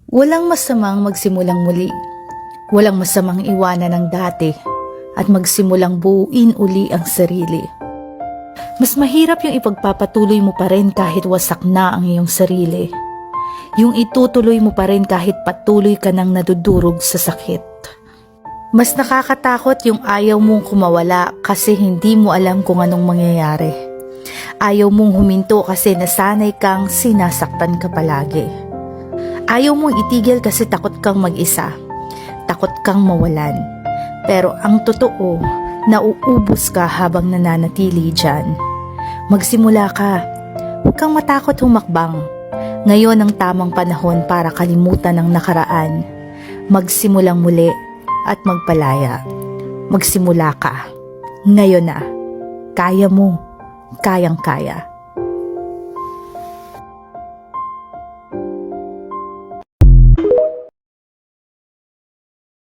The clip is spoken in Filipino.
Walang masamang magsimulang muli. Walang masamang iwanan ng dati at magsimulang buuin uli ang sarili. Mas mahirap yung ipagpapatuloy mo pa rin kahit wasak na ang iyong sarili. Yung itutuloy mo pa rin kahit patuloy ka nang nadudurog sa sakit. Mas nakakatakot yung ayaw mong kumawala kasi hindi mo alam kung anong mangyayari. Ayaw mong huminto kasi nasanay kang sinasaktan ka palagi. Ayaw mong itigil kasi takot kang mag-isa. Takot kang mawalan. Pero ang totoo, nauubos ka habang nananatili dyan. Magsimula ka. Huwag kang matakot humakbang. Ngayon ang tamang panahon para kalimutan ang nakaraan. Magsimulang muli at magpalaya. Magsimula ka. Ngayon na. Kaya mo. Kayang-kaya.